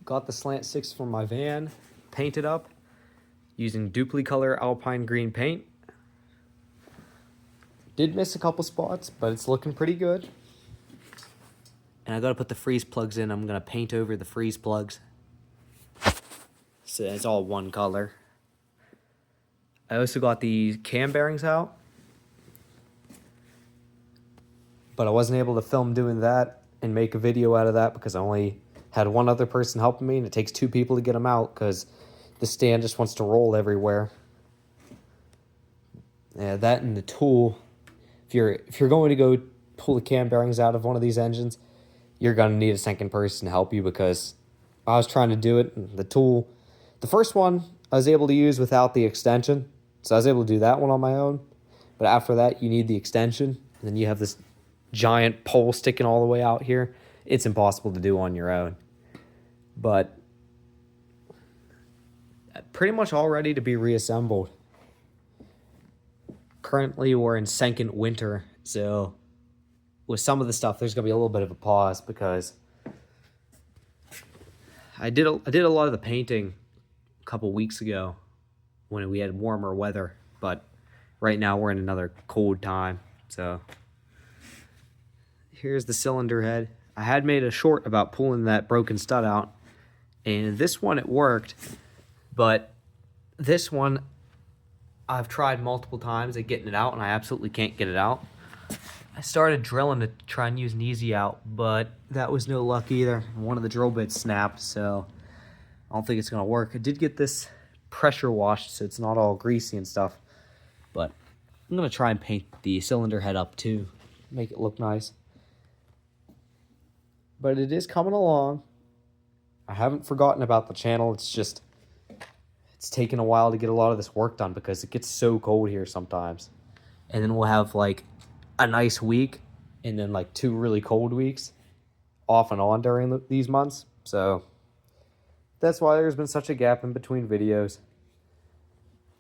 got the Slant Six from my van, painted up using Duplicolor Alpine Green paint. Did miss a couple spots, but it's looking pretty good. And I gotta put the freeze plugs in. I'm gonna paint over the freeze plugs, so it's all one color. I also got the cam bearings out, but I wasn't able to film doing that and make a video out of that because I only had one other person helping me, and it takes 2 people to get them out because the stand just wants to roll everywhere. Yeah, that and the tool. If you're going to go pull the cam bearings out of one of these engines, you're gonna need a second person to help you because I was trying to do it. And the tool, the first one I was able to use without the extension, so I was able to do that one on my own. But after that, you need the extension, and then you have this giant pole sticking all the way out here. It's impossible to do on your own. But pretty much all ready to be reassembled. Currently, we're in second winter, so with some of the stuff, there's gonna be a little bit of a pause because I did a lot of the painting a couple weeks ago when we had warmer weather, but right now we're in another cold time. So here's the cylinder head. I had made a short about pulling that broken stud out, and this one it worked, but this one I've tried multiple times at getting it out, and I absolutely can't get it out. I started drilling to try and use an easy out, but that was no luck either. One of the drill bits snapped, so I don't think it's gonna work. I did get this pressure washed, so it's not all greasy and stuff, but I'm gonna try and paint the cylinder head up too, make it look nice. But it is coming along. I haven't forgotten about the channel. It's just, it's taken a while to get a lot of this work done because it gets so cold here sometimes. And then we'll have like a nice week and then like 2 really cold weeks off and on during these months. So that's why there's been such a gap in between videos.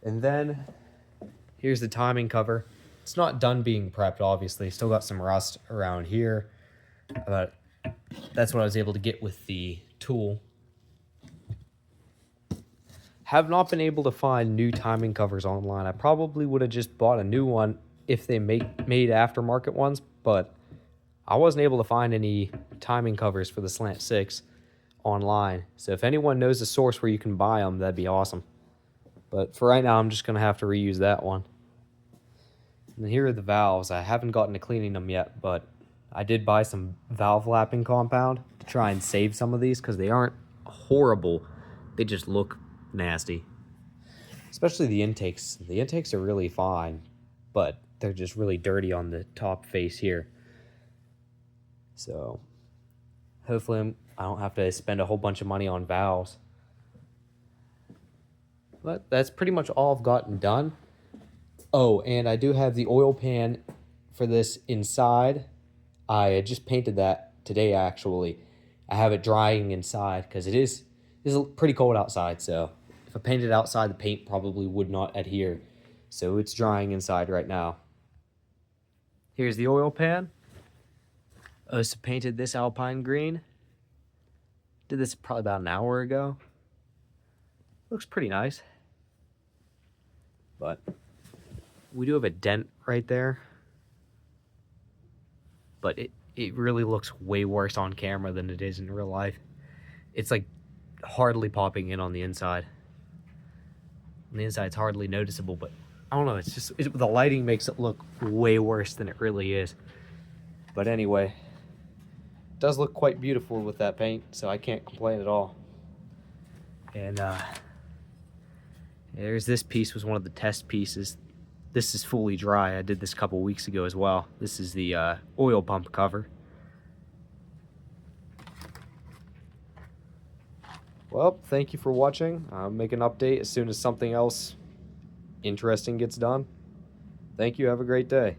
And then here's the timing cover. It's not done being prepped, obviously. Still got some rust around here, but that's what I was able to get with the tool. Have not been able to find new timing covers online. I probably would have just bought a new one if they made aftermarket ones, but I wasn't able to find any timing covers for the Slant Six online. So if anyone knows a source where you can buy them, that'd be awesome. But for right now, I'm just gonna have to reuse that one. And here are the valves. I haven't gotten to cleaning them yet, but I did buy some valve lapping compound to try and save some of these because they aren't horrible. They just look nasty. Especially the intakes. The intakes are really fine, but they're just really dirty on the top face here. So hopefully I don't have to spend a whole bunch of money on valves. But that's pretty much all I've gotten done. Oh, and I do have the oil pan for this inside. I just painted that today, actually. I have it drying inside because it's pretty cold outside, so if I painted it outside, the paint probably would not adhere. So it's drying inside right now. Here's the oil pan. I also painted this Alpine green. Did this probably about an hour ago. Looks pretty nice. But we do have a dent right there. But it really looks way worse on camera than it is in real life. It's like hardly popping in on the inside. On the inside, it's hardly noticeable, but I don't know. It's just the lighting makes it look way worse than it really is. But anyway, it does look quite beautiful with that paint, so I can't complain at all. And there's this piece, was one of the test pieces. This is fully dry. I did this a couple weeks ago as well. This is the oil pump cover. Well, thank you for watching. I'll make an update as soon as something else interesting gets done. Thank you. Have a great day.